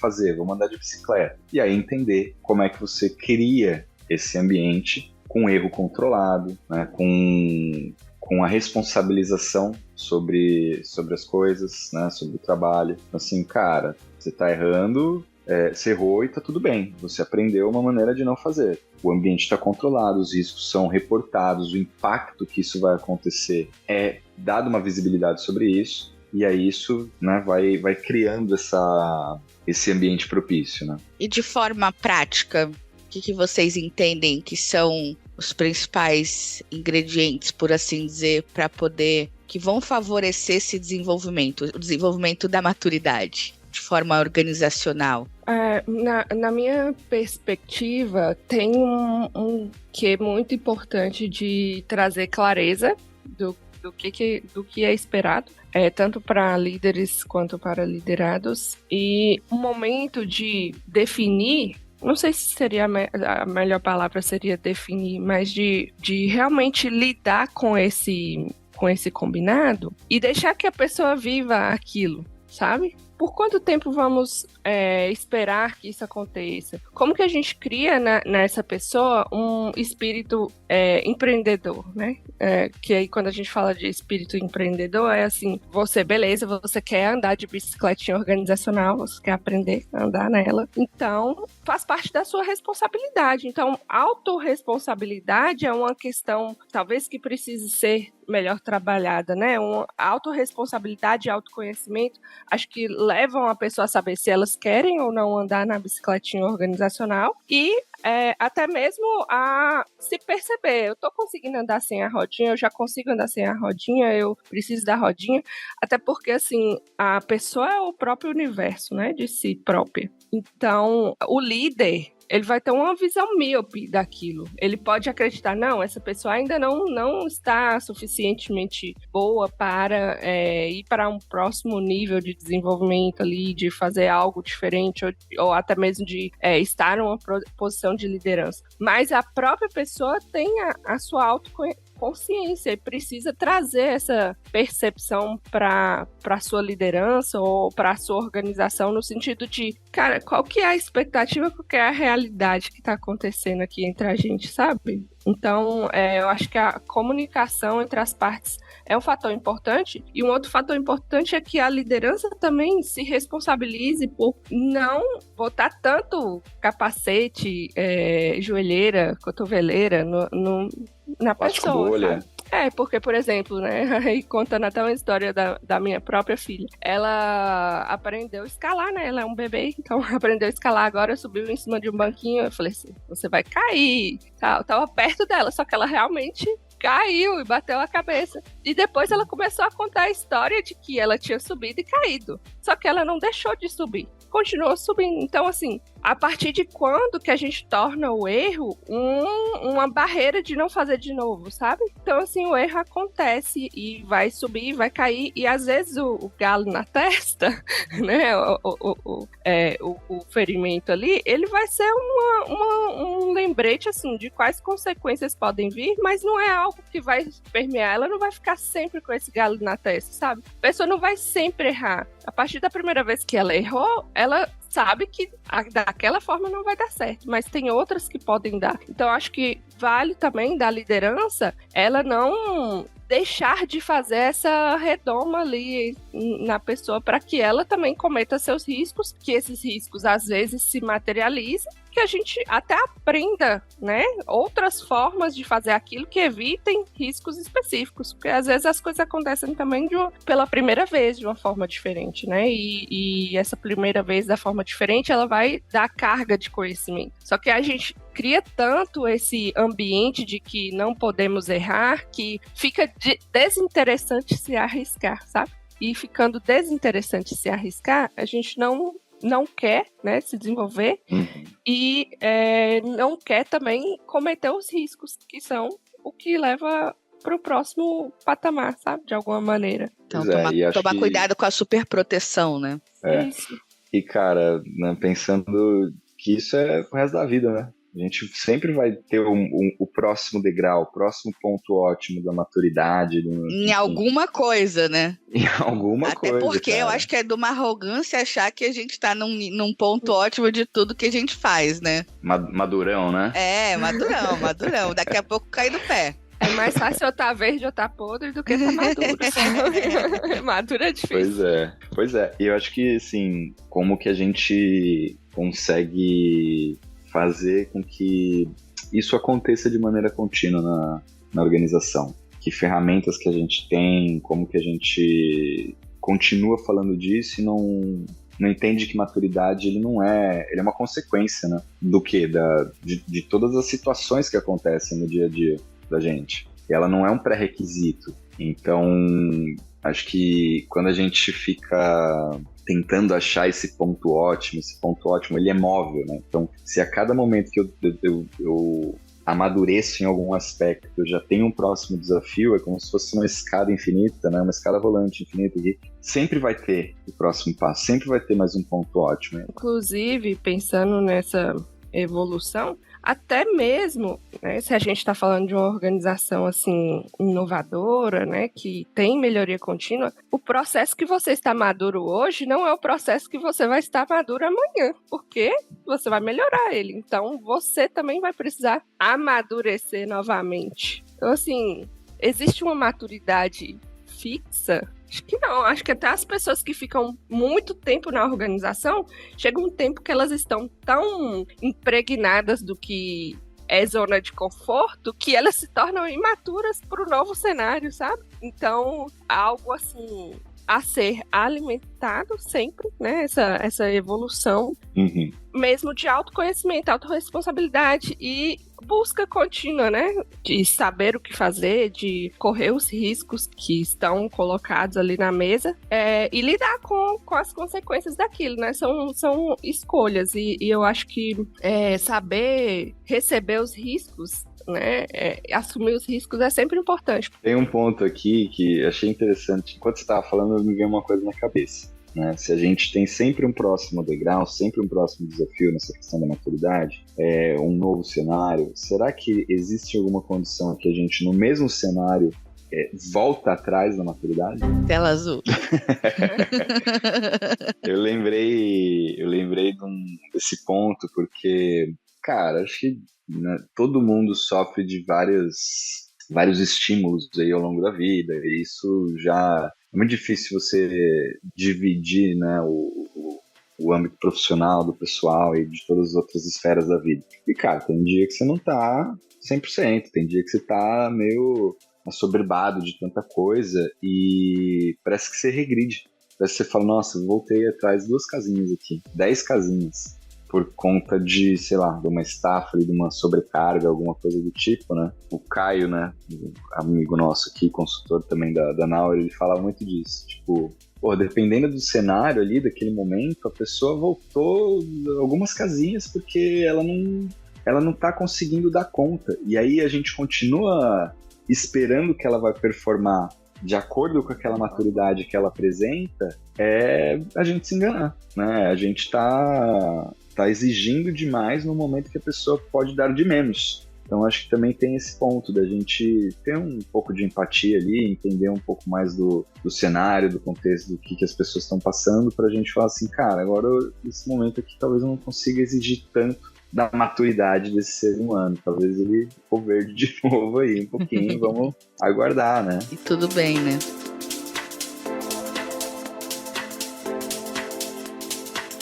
andar de bicicleta. E aí entender como é que você cria esse ambiente com erro controlado, né, com a responsabilização sobre as coisas, né, sobre o trabalho. Assim, cara, você tá errando, você errou e tá tudo bem. Você aprendeu uma maneira de não fazer. O ambiente está controlado, os riscos são reportados, o impacto que isso vai acontecer é dado uma visibilidade sobre isso. E aí isso, né, vai criando esse ambiente propício, né? E de forma prática, o que vocês entendem que são os principais ingredientes, por assim dizer, para poder, que vão favorecer esse desenvolvimento, o desenvolvimento da maturidade, de forma organizacional? Na minha perspectiva, tem um que é muito importante de trazer clareza do que é esperado, tanto para líderes quanto para liderados. E o momento de definir, não sei se seria a melhor palavra seria definir, mas de realmente lidar com esse combinado e deixar que a pessoa viva aquilo, sabe? Por quanto tempo vamos esperar que isso aconteça? Como que a gente cria nessa pessoa um espírito empreendedor, né? Que aí quando a gente fala de espírito empreendedor, é assim, você quer andar de bicicletinha organizacional, você quer aprender a andar nela, então faz parte da sua responsabilidade. Então, autorresponsabilidade é uma questão, talvez, que precise ser melhor trabalhada, né? Uma autorresponsabilidade e autoconhecimento, acho que levam a pessoa a saber se elas querem ou não andar na bicicletinha organizacional e até mesmo a se perceber, eu tô conseguindo andar sem a rodinha, eu já consigo andar sem a rodinha, eu preciso da rodinha, até porque, assim, a pessoa é o próprio universo, né, de si própria. Então, o líder, ele vai ter uma visão míope daquilo. Ele pode acreditar, não, essa pessoa ainda não está suficientemente boa para ir para um próximo nível de desenvolvimento ali, de fazer algo diferente, ou até mesmo de estar numa posição de liderança. Mas a própria pessoa tem a sua autoconsciência e precisa trazer essa percepção para a sua liderança ou para a sua organização, no sentido de, cara, qual que é a expectativa, qual que é a realidade que está acontecendo aqui entre a gente, sabe? Então, eu acho que a comunicação entre as partes é um fator importante, e um outro fator importante é que a liderança também se responsabilize por não botar tanto capacete, joelheira, cotoveleira na pessoa, bolha. Porque, por exemplo, né, aí contando até uma história da minha própria filha, ela aprendeu a escalar, né, ela é um bebê, então aprendeu a escalar agora, subiu em cima de um banquinho, eu falei assim, você vai cair, eu tava perto dela, só que ela realmente caiu e bateu a cabeça. E depois ela começou a contar a história de que ela tinha subido e caído. Só que ela não deixou de subir. Continuou subindo. Então, assim, a partir de quando que a gente torna o erro uma barreira de não fazer de novo, sabe? Então, assim, o erro acontece e vai subir, vai cair. E às vezes o galo na testa, né? O ferimento ali, ele vai ser um lembrete, assim, de quais consequências podem vir, mas não é algo que vai permear. Ela não vai ficar sempre com esse galo na testa, sabe? A pessoa não vai sempre errar. A partir da primeira vez que ela errou, ela sabe que daquela forma não vai dar certo, mas tem outras que podem dar. Então, acho que vale também da liderança ela não deixar de fazer essa redoma ali na pessoa para que ela também cometa seus riscos, que esses riscos às vezes se materializem, que a gente até aprenda, né, outras formas de fazer aquilo que evitem riscos específicos, porque às vezes as coisas acontecem também pela primeira vez de uma forma diferente, né, e essa primeira vez da forma diferente, ela vai dar carga de conhecimento. Só que a gente cria tanto esse ambiente de que não podemos errar, que fica desinteressante se arriscar, sabe? E ficando desinteressante se arriscar, a gente não quer, né, se desenvolver e não quer também cometer os riscos, que são o que leva para o próximo patamar, sabe? De alguma maneira. Então, tomar cuidado com a superproteção, né? Isso. E, cara, né, pensando que isso é o resto da vida, né? A gente sempre vai ter o próximo degrau, o próximo ponto ótimo da maturidade. Em alguma coisa, né? Em alguma coisa. Até porque eu acho que é de uma arrogância achar que a gente tá num ponto ótimo de tudo que a gente faz, né? Madurão, né? Madurão. Daqui a pouco cai do pé. É mais fácil eu estar verde ou estar podre do que estar maduro. Maduro é difícil. Pois é. E eu acho que, assim, como que a gente consegue fazer com que isso aconteça de maneira contínua na organização. Que ferramentas que a gente tem, como que a gente continua falando disso e não entende que maturidade ele é uma consequência, né? Do quê? De todas as situações que acontecem no dia a dia da gente. E ela não é um pré-requisito. Então, acho que quando a gente fica tentando achar esse ponto ótimo ele é móvel, né? Então, se a cada momento que eu amadureço em algum aspecto, eu já tenho um próximo desafio, é como se fosse uma escada infinita, né? Uma escada rolante infinita aqui. Sempre vai ter o próximo passo, sempre vai ter mais um ponto ótimo. Né? Inclusive, pensando nessa evolução, até mesmo, né, se a gente está falando de uma organização assim inovadora, né, que tem melhoria contínua, o processo que você está maduro hoje não é o processo que você vai estar maduro amanhã, porque você vai melhorar ele. Então, você também vai precisar amadurecer novamente. Então, assim, existe uma maturidade fixa? Acho que não. Acho que até as pessoas que ficam muito tempo na organização, chega um tempo que elas estão tão impregnadas do que é zona de conforto que elas se tornam imaturas para o novo cenário, sabe? Então, algo assim a ser alimentado sempre, né? Essa evolução, mesmo de autoconhecimento, autorresponsabilidade e busca contínua, né? De saber o que fazer, de correr os riscos que estão colocados ali na mesa e lidar com as consequências daquilo, né? São escolhas e eu acho que saber receber os riscos, né? Assumir os riscos é sempre importante. Tem um ponto aqui que achei interessante. Enquanto você estava falando, me veio uma coisa na cabeça. Né? Se a gente tem sempre um próximo degrau, sempre um próximo desafio nessa questão da maturidade, um novo cenário, será que existe alguma condição que a gente, no mesmo cenário, volta atrás da maturidade? Tela azul. Eu lembrei desse ponto porque, cara, acho que né, todo mundo sofre de vários estímulos aí ao longo da vida, e isso já é muito difícil você dividir, né, o âmbito profissional do pessoal e de todas as outras esferas da vida. E, cara, tem dia que você não tá 100%, tem dia que você tá meio assoberbado de tanta coisa e parece que você regride. Parece que você fala, nossa, voltei atrás 2 casinhas aqui, 10 casinhas. Por conta de, sei lá, de uma estafa, de uma sobrecarga, alguma coisa do tipo, né? O Caio, né, amigo nosso aqui, consultor também da Nauer, ele fala muito disso. Tipo, dependendo do cenário ali, daquele momento, a pessoa voltou algumas casinhas porque ela não tá conseguindo dar conta. E aí a gente continua esperando que ela vai performar de acordo com aquela maturidade que ela apresenta, a gente se enganar, né? A gente tá exigindo demais no momento que a pessoa pode dar de menos. Então acho que também tem esse ponto da gente ter um pouco de empatia ali, entender um pouco mais do cenário, do contexto, do que as pessoas estão passando, pra gente falar assim, cara, agora nesse momento aqui talvez eu não consiga exigir tanto da maturidade desse ser humano. Talvez ele ficou verde de novo aí um pouquinho, vamos aguardar, né? E tudo bem, né?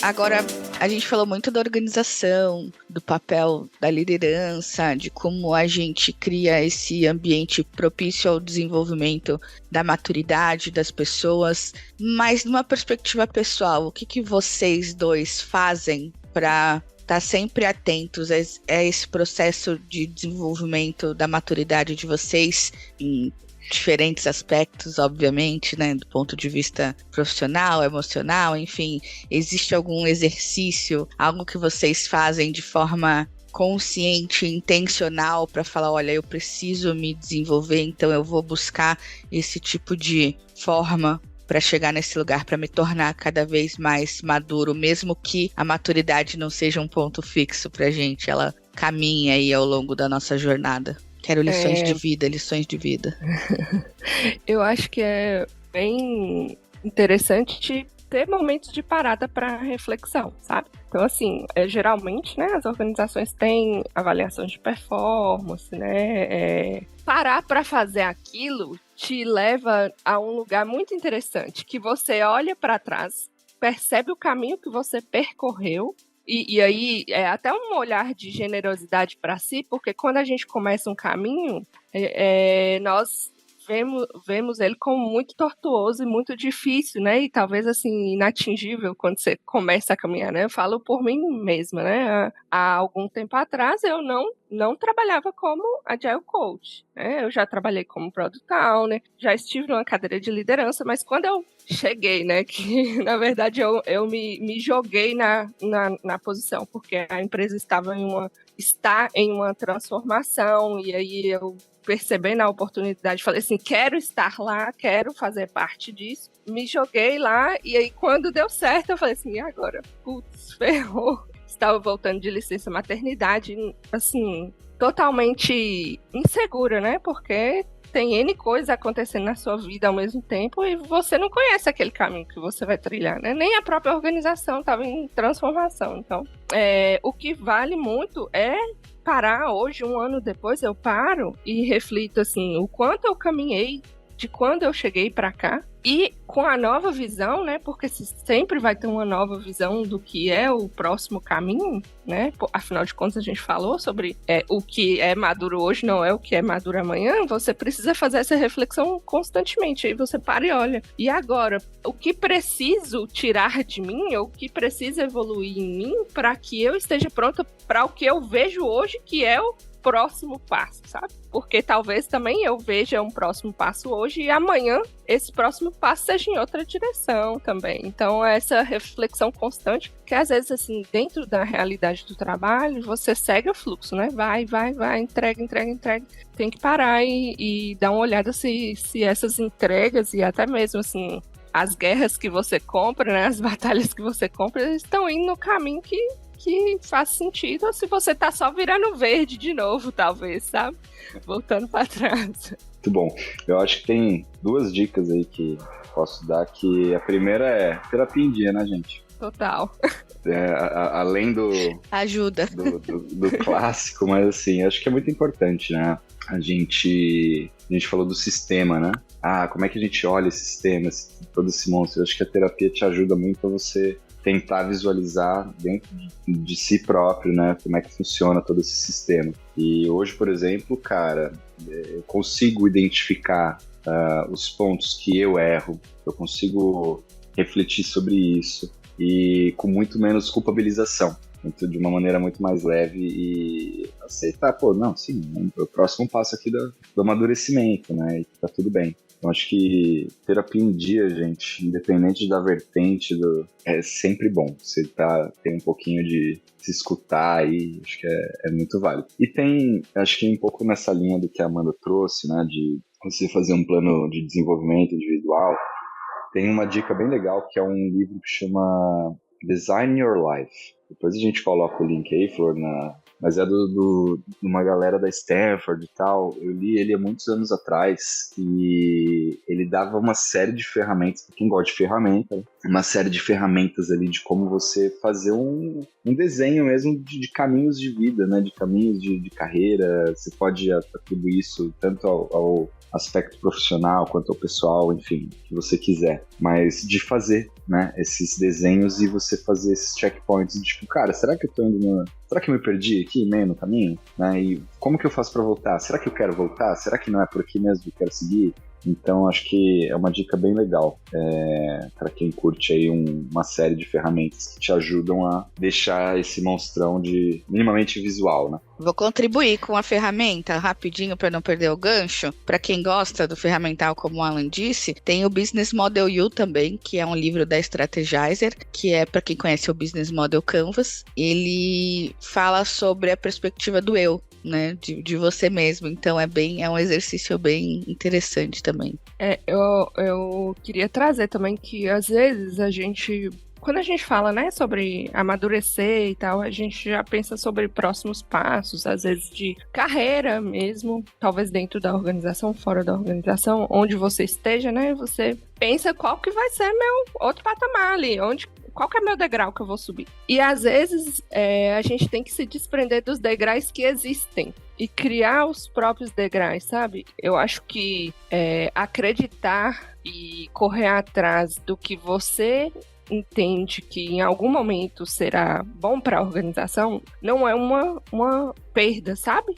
Agora, a gente falou muito da organização, do papel da liderança, de como a gente cria esse ambiente propício ao desenvolvimento da maturidade das pessoas, mas numa perspectiva pessoal, o que vocês dois fazem para estar sempre atentos a esse processo de desenvolvimento da maturidade de vocês em diferentes aspectos, obviamente, né, do ponto de vista profissional, emocional, enfim, existe algum exercício, algo que vocês fazem de forma consciente, intencional para falar, olha, eu preciso me desenvolver, então eu vou buscar esse tipo de forma para chegar nesse lugar, para me tornar cada vez mais maduro, mesmo que a maturidade não seja um ponto fixo pra gente, ela caminha aí ao longo da nossa jornada. Quero lições de vida. Eu acho que é bem interessante ter momentos de parada para reflexão, sabe? Então, assim, geralmente, né, as organizações têm avaliação de performance, né? Parar para fazer aquilo te leva a um lugar muito interessante, que você olha para trás, percebe o caminho que você percorreu. E aí, até um olhar de generosidade para si, porque quando a gente começa um caminho, nós vemos ele como muito tortuoso e muito difícil, né? E talvez, assim, inatingível quando você começa a caminhar, né? Eu falo por mim mesma, né? Há algum tempo atrás, eu não trabalhava como Agile Coach, né? Eu já trabalhei como Product Owner, já estive numa cadeira de liderança, mas quando eu cheguei, né, que na verdade eu me joguei na posição, porque a empresa estava em uma está em uma transformação, e aí eu percebendo a oportunidade, falei assim, quero estar lá, quero fazer parte disso, me joguei lá, e aí quando deu certo, eu falei assim, e agora? Putz, ferrou. Estava voltando de licença maternidade, assim, totalmente insegura, né, porque tem N coisas acontecendo na sua vida ao mesmo tempo e você não conhece aquele caminho que você vai trilhar, né? Nem a própria organização estava em transformação. Então, o que vale muito é parar hoje, um ano depois, eu paro e reflito assim, o quanto eu caminhei de quando eu cheguei para cá e com a nova visão, né? Porque sempre vai ter uma nova visão do que é o próximo caminho, né? Afinal de contas, a gente falou sobre o que é maduro hoje não é o que é maduro amanhã. Você precisa fazer essa reflexão constantemente. Aí você para e olha. E agora, o que preciso tirar de mim, ou o que precisa evoluir em mim para que eu esteja pronta para o que eu vejo hoje, que é o próximo passo, sabe? Porque talvez também eu veja um próximo passo hoje e amanhã esse próximo passo seja em outra direção também. Então, essa reflexão constante, que às vezes, assim, dentro da realidade do trabalho, você segue o fluxo, né? Vai, entrega. Tem que parar e dar uma olhada se essas entregas e até mesmo, assim, as guerras que você compra, né? As batalhas que você compra, estão indo no caminho que faz sentido, ou se você tá só virando verde de novo, talvez, sabe? Voltando para trás. Muito bom. Eu acho que tem 2 dicas aí que posso dar, que a primeira é terapia em dia, né, gente? Total. Além do... Ajuda. Do clássico, mas assim, acho que é muito importante, né? A gente falou do sistema, né? Como é que a gente olha esse sistema, todo esse monstro? Eu acho que a terapia te ajuda muito a você tentar visualizar dentro de si próprio, né, como é que funciona todo esse sistema. E hoje, por exemplo, cara, eu consigo identificar os pontos que eu erro, eu consigo refletir sobre isso e com muito menos culpabilização, de uma maneira muito mais leve e aceitar, o próximo passo aqui do amadurecimento, né, e tá tudo bem. Eu acho que terapia em dia, gente, independente da vertente, é sempre bom. Você tem um pouquinho de se escutar aí, acho que é muito válido. E acho que um pouco nessa linha do que a Amanda trouxe, né, de você fazer um plano de desenvolvimento individual, tem uma dica bem legal, que é um livro que chama Design Your Life. Depois a gente coloca o link aí, Flor, mas é de uma galera da Stanford e tal. Eu li ele há muitos anos atrás e ele dava uma série de ferramentas, para quem gosta de ferramenta, uma série de ferramentas ali de como você fazer um desenho mesmo de caminhos de vida, né? De caminhos de carreira. Você pode atribuir isso tanto ao aspecto profissional quanto ao pessoal, enfim, que você quiser. Mas de fazer, né, esses desenhos e você fazer esses checkpoints de tipo, cara, será que eu tô indo será que eu me perdi aqui meio no caminho? Né? E como que eu faço para voltar? Será que eu quero voltar? Será que não é por aqui mesmo que eu quero seguir? Então, acho que é uma dica bem legal para quem curte aí uma série de ferramentas que te ajudam a deixar esse monstrão de minimamente visual, né? Vou contribuir com a ferramenta rapidinho para não perder o gancho. Para quem gosta do ferramental, como o Alan disse, tem o Business Model U também, que é um livro da Strategizer, que é para quem conhece o Business Model Canvas. Ele fala sobre a perspectiva do eu, né, de você mesmo. Então é um exercício bem interessante também. Eu queria trazer também que às vezes quando a gente fala, né, sobre amadurecer e tal, a gente já pensa sobre próximos passos, às vezes de carreira mesmo, talvez dentro da organização, fora da organização, onde você esteja, né, você pensa qual que vai ser meu outro patamar ali, qual que é meu degrau que eu vou subir. E às vezes a gente tem que se desprender dos degraus que existem e criar os próprios degraus, sabe? Eu acho que acreditar e correr atrás do que você entende que em algum momento será bom para a organização não é uma perda, sabe?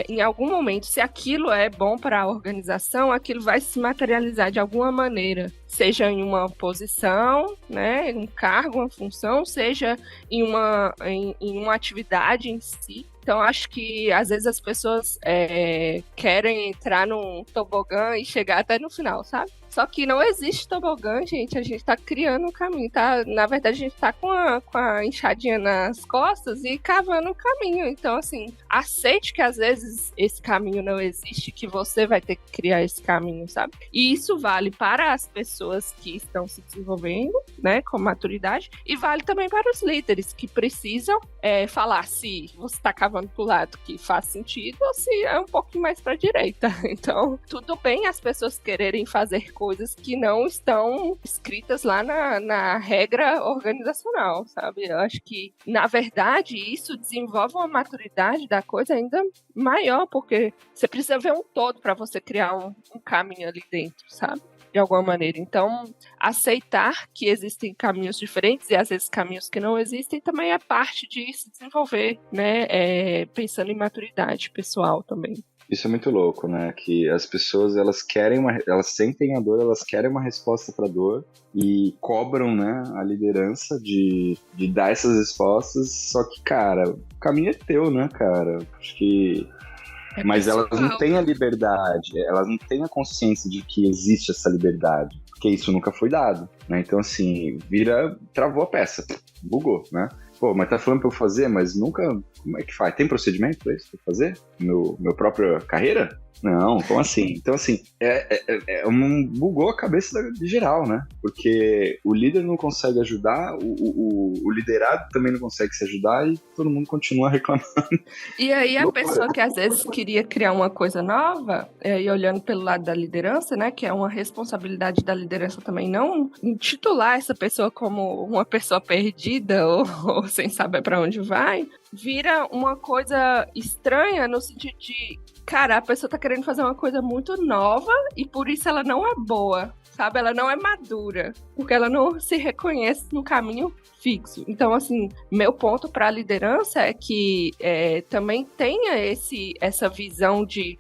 Em algum momento, se aquilo é bom para a organização, aquilo vai se materializar de alguma maneira, seja em uma posição, né, um cargo, uma função, seja em uma atividade em si. Então, acho que às vezes as pessoas querem entrar num tobogã e chegar até no final, sabe? Só que não existe tobogã, gente. A gente tá criando um caminho, tá? Na verdade, a gente tá com a enxadinha nas costas e cavando um caminho. Então, assim, aceite que às vezes esse caminho não existe, que você vai ter que criar esse caminho, sabe? E isso vale para as pessoas que estão se desenvolvendo, né, com maturidade, e vale também para os líderes que precisam falar se você tá cavando pro lado que faz sentido ou se é um pouquinho mais pra direita. Então, tudo bem as pessoas quererem fazer coisas que não estão escritas lá na regra organizacional, sabe? Eu acho que, na verdade, isso desenvolve uma maturidade da coisa ainda maior, porque você precisa ver um todo para você criar um caminho ali dentro, sabe? De alguma maneira. Então, aceitar que existem caminhos diferentes e às vezes caminhos que não existem também é parte de se desenvolver, né? Pensando em maturidade pessoal também. Isso é muito louco, né? Que as pessoas, elas sentem a dor, elas querem uma resposta para a dor e cobram, né, a liderança de dar essas respostas. Só que, cara, o caminho é teu, né, cara? Acho que... Mas elas não têm a liberdade, elas não têm a consciência de que existe essa liberdade, porque isso nunca foi dado, né? Então, assim, travou a peça, bugou, né? Pô, mas tá falando pra eu fazer, mas nunca... Como é que faz? Tem procedimento pra isso? Pra fazer? Meu própria carreira? Não, como assim? Então, assim, bugou a cabeça de geral, né? Porque o líder não consegue ajudar, o liderado também não consegue se ajudar e todo mundo continua reclamando. E aí a pessoa que às vezes queria criar uma coisa nova, e olhando pelo lado da liderança, né, que é uma responsabilidade da liderança também, não intitular essa pessoa como uma pessoa perdida ou sem saber para onde vai, vira uma coisa estranha no sentido de, cara, a pessoa tá querendo fazer uma coisa muito nova e por isso ela não é boa, sabe? Ela não é madura, porque ela não se reconhece no caminho fixo. Então, assim, meu ponto para a liderança é que também tenha essa visão de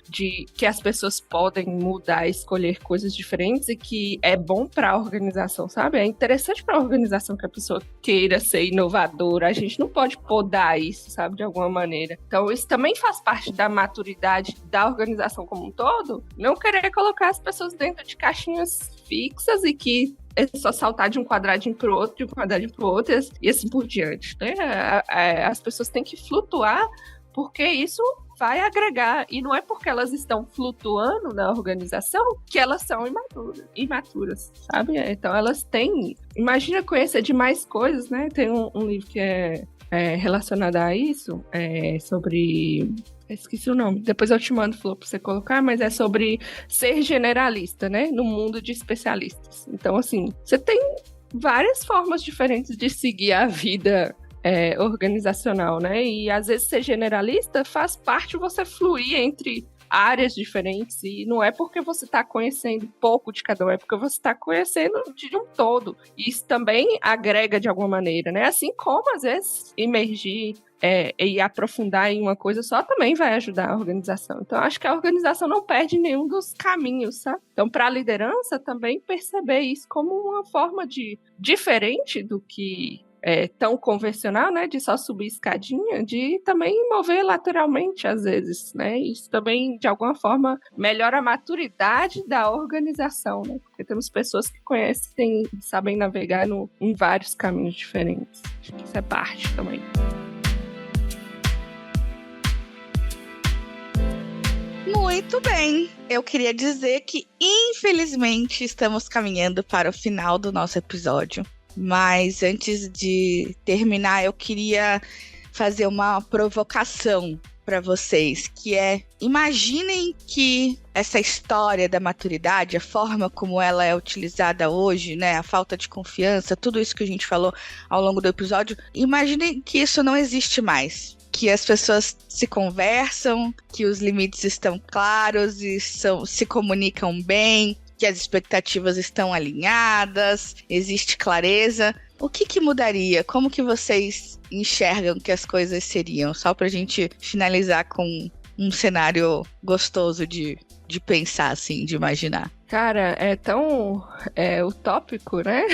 que as pessoas podem mudar, escolher coisas diferentes e que é bom para a organização, sabe? É interessante para a organização que a pessoa queira ser inovadora. A gente não pode podar isso, sabe? De alguma maneira. Então, isso também faz parte da maturidade da organização como um todo. Não querer colocar as pessoas dentro de caixinhas fixas e que é só saltar de um quadradinho pro outro, de um quadradinho pro outro e assim por diante, né? As pessoas têm que flutuar porque isso vai agregar. E não é porque elas estão flutuando na organização que elas são imaturas, sabe? Então elas têm... Imagina conhecer de mais coisas, né? Tem um livro que é relacionado a isso, sobre... Esqueci o nome. Depois eu te mando, Flor, pra você colocar, mas é sobre ser generalista, né? No mundo de especialistas. Então, assim, você tem várias formas diferentes de seguir a vida organizacional, né? E às vezes ser generalista faz parte de você fluir entre áreas diferentes, e não é porque você está conhecendo pouco de cada um, é porque você está conhecendo de um todo. E isso também agrega de alguma maneira, né? Assim como, às vezes, emergir e aprofundar em uma coisa só também vai ajudar a organização. Então, acho que a organização não perde nenhum dos caminhos, sabe? Então, para a liderança, também perceber isso como uma forma diferente do que tão convencional, né, de só subir escadinha, de também mover lateralmente às vezes, né, isso também de alguma forma melhora a maturidade da organização, né, porque temos pessoas que conhecem, sabem navegar em vários caminhos diferentes. Acho que isso é parte também. Muito bem, eu queria dizer que infelizmente estamos caminhando para o final do nosso episódio. Mas antes de terminar, eu queria fazer uma provocação para vocês, que é: imaginem que essa história da maturidade, a forma como ela é utilizada hoje, né, a falta de confiança, tudo isso que a gente falou ao longo do episódio, imaginem que isso não existe mais. Que as pessoas se conversam, que os limites estão claros e se comunicam bem, que as expectativas estão alinhadas, existe clareza. O que mudaria? Como que vocês enxergam que as coisas seriam? Só pra gente finalizar com um cenário gostoso de pensar, assim, de imaginar. Cara, é tão utópico, né?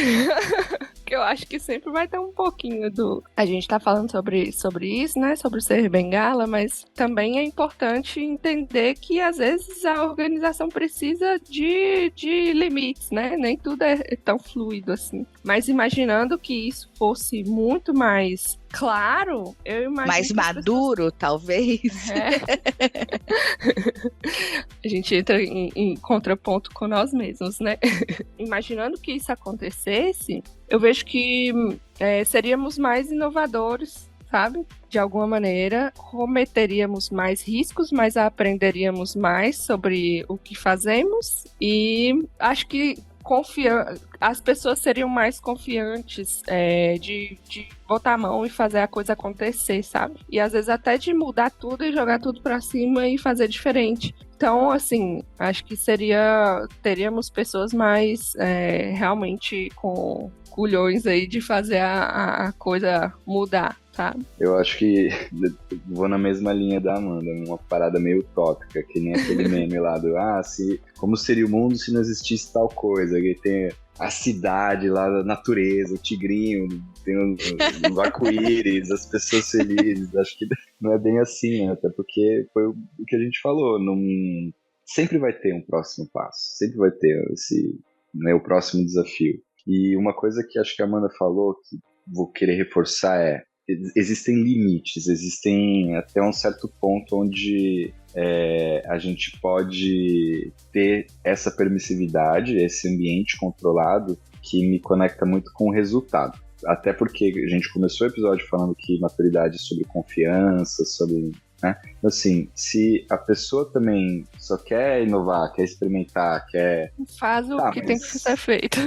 que eu acho que sempre vai ter um pouquinho do... A gente tá falando sobre isso, né? Sobre ser bengala, mas também é importante entender que às vezes a organização precisa de limites, né? Nem tudo é tão fluido assim. Mas imaginando que isso fosse muito mais claro, eu imagino... Mais maduro, talvez. A gente entra em contraponto com nós mesmos, né? Imaginando que isso acontecesse, eu vejo que seríamos mais inovadores, sabe? De alguma maneira, cometeríamos mais riscos, mas aprenderíamos mais sobre o que fazemos e acho que as pessoas seriam mais confiantes de botar a mão e fazer a coisa acontecer, sabe? E às vezes até de mudar tudo e jogar tudo pra cima e fazer diferente. Então, assim, acho que teríamos pessoas mais realmente com culhões aí de fazer a coisa mudar, tá? Eu acho que vou na mesma linha da Amanda, uma parada meio utópica, que nem aquele meme lá do como seria o mundo se não existisse tal coisa, que tem a cidade lá da natureza, o tigrinho, tem os arco-íris, as pessoas felizes. Acho que não é bem assim, né? Até porque foi o que a gente falou, sempre vai ter um próximo passo, sempre vai ter o próximo desafio. E uma coisa que acho que a Amanda falou, que vou querer reforçar existem limites, existem até um certo ponto onde a gente pode ter essa permissividade, esse ambiente controlado que me conecta muito com o resultado. Até porque a gente começou o episódio falando que maturidade é sobre confiança, sobre... né? Assim, se a pessoa também só quer inovar, quer experimentar, quer... Faz o que tem que ser feito.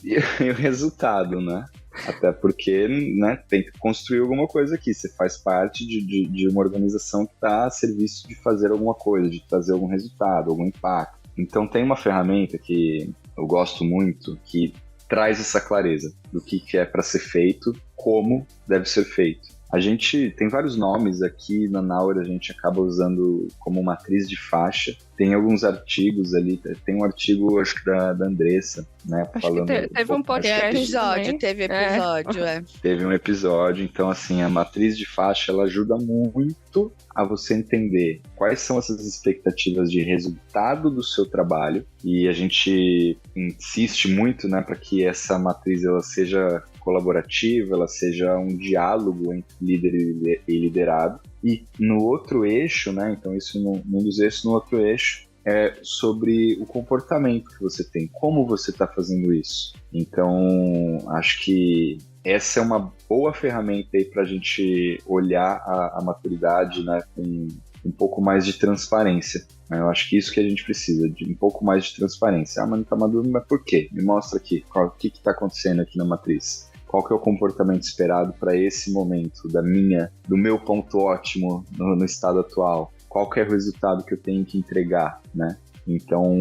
E o resultado, né? Até porque, né, tem que construir alguma coisa aqui. Você faz parte de uma organização que está a serviço de fazer alguma coisa, de trazer algum resultado, algum impacto. Então tem uma ferramenta que eu gosto muito, que traz essa clareza do que é para ser feito, como deve ser feito. A gente tem vários nomes aqui na Nauer, a gente acaba usando como matriz de faixa. Tem alguns artigos ali, tem um artigo, acho que da Andressa, né? Acho falando que teve um podcast. Teve episódio. Teve um episódio, então assim, a matriz de faixa, ela ajuda muito a você entender quais são essas expectativas de resultado do seu trabalho, e a gente insiste muito, né, para que essa matriz ela seja colaborativa, ela seja um diálogo entre líder e liderado. E no outro eixo, né, então isso num dos eixos, no outro eixo, é sobre o comportamento que você tem, como você está fazendo isso. Então, acho que essa é uma boa ferramenta aí para a gente olhar a maturidade, né, com um pouco mais de transparência. Eu acho que isso que a gente precisa, de um pouco mais de transparência. Mas não está maduro, mas por quê? Me mostra aqui, o que está acontecendo aqui na matriz. Qual que é o comportamento esperado para esse momento, do meu ponto ótimo no estado atual? Qual que é o resultado que eu tenho que entregar, né? Então,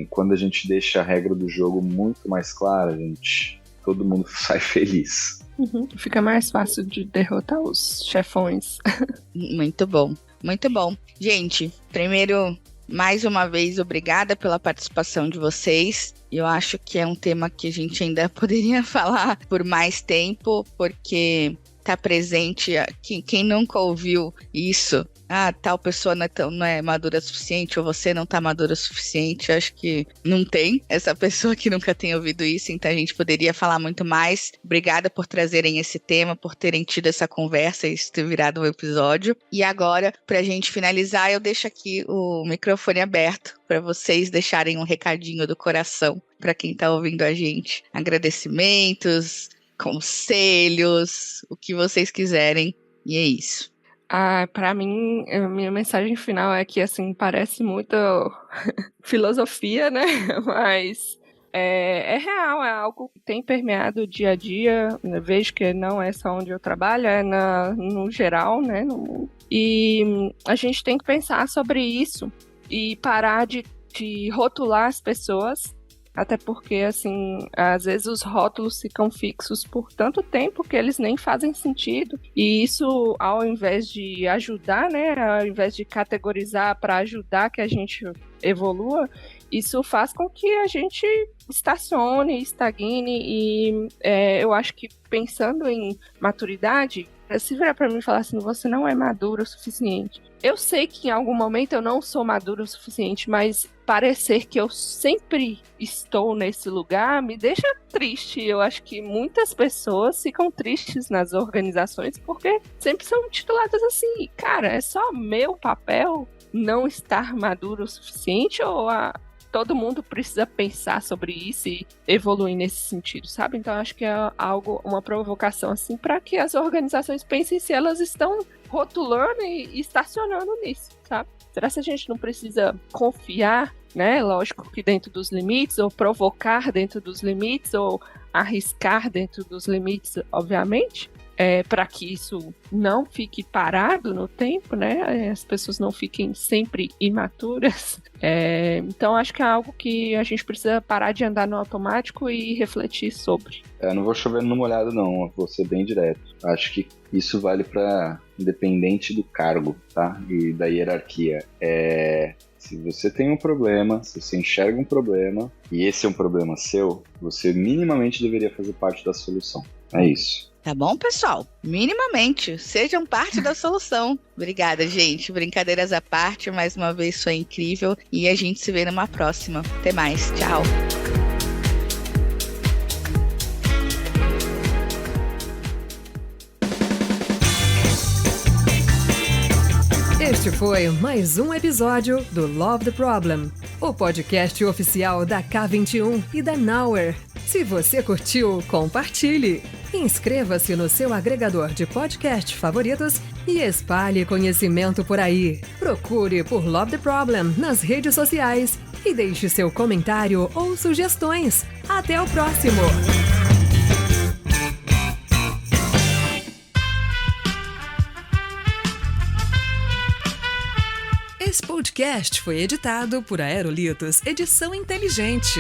quando a gente deixa a regra do jogo muito mais clara, todo mundo sai feliz. Fica mais fácil de derrotar os chefões. Muito bom, muito bom. Gente, primeiro, mais uma vez, obrigada pela participação de vocês. Eu acho que é um tema que a gente ainda poderia falar por mais tempo, porque tá presente, quem nunca ouviu isso, tal pessoa não é madura o suficiente, ou você não tá madura o suficiente, eu acho que não tem essa pessoa que nunca tem ouvido isso, então a gente poderia falar muito mais. Obrigada por trazerem esse tema, por terem tido essa conversa e isso ter virado um episódio. E agora, pra gente finalizar, eu deixo aqui o microfone aberto para vocês deixarem um recadinho do coração para quem tá ouvindo a gente. Agradecimentos, conselhos, o que vocês quiserem, e é isso. Para mim, a minha mensagem final é que, assim, parece muito filosofia, né? Mas é real, é algo que tem permeado o dia a dia. Eu vejo que não é só onde eu trabalho, é no geral, né? No mundo. E a gente tem que pensar sobre isso e parar de rotular as pessoas. Até porque, assim, às vezes os rótulos ficam fixos por tanto tempo que eles nem fazem sentido. E isso, ao invés de ajudar, né, ao invés de categorizar para ajudar que a gente evolua, isso faz com que a gente estacione, estagne e eu acho que pensando em maturidade, se virar pra mim e falar assim, você não é maduro o suficiente. Eu sei que em algum momento eu não sou maduro o suficiente, mas parecer que eu sempre estou nesse lugar me deixa triste. Eu acho que muitas pessoas ficam tristes nas organizações porque sempre são tituladas assim, cara, é só meu papel não estar maduro o suficiente ou todo mundo precisa pensar sobre isso e evoluir nesse sentido, sabe? Então acho que é uma provocação assim para que as organizações pensem se elas estão rotulando e estacionando nisso, sabe? Será que a gente não precisa confiar, né? Lógico que dentro dos limites, ou provocar dentro dos limites, ou arriscar dentro dos limites, obviamente, para que isso não fique parado no tempo, né? As pessoas não fiquem sempre imaturas. Então, acho que é algo que a gente precisa parar de andar no automático e refletir sobre. Não vou chover no molhado, não. Vou ser bem direto. Acho que isso vale para independente do cargo, tá? E da hierarquia. Se você tem um problema, se você enxerga um problema, e esse é um problema seu, você minimamente deveria fazer parte da solução. É isso. Tá bom, pessoal? Minimamente, sejam parte da solução. Obrigada, gente. Brincadeiras à parte, mais uma vez foi incrível. E a gente se vê numa próxima. Até mais. Tchau. Este foi mais um episódio do Love the Problem, o podcast oficial da K21 e da Nowhere. Se você curtiu, compartilhe. Inscreva-se no seu agregador de podcast favoritos e espalhe conhecimento por aí. Procure por Love the Problem nas redes sociais e deixe seu comentário ou sugestões. Até o próximo! Esse podcast foi editado por Aerolitos Edição Inteligente.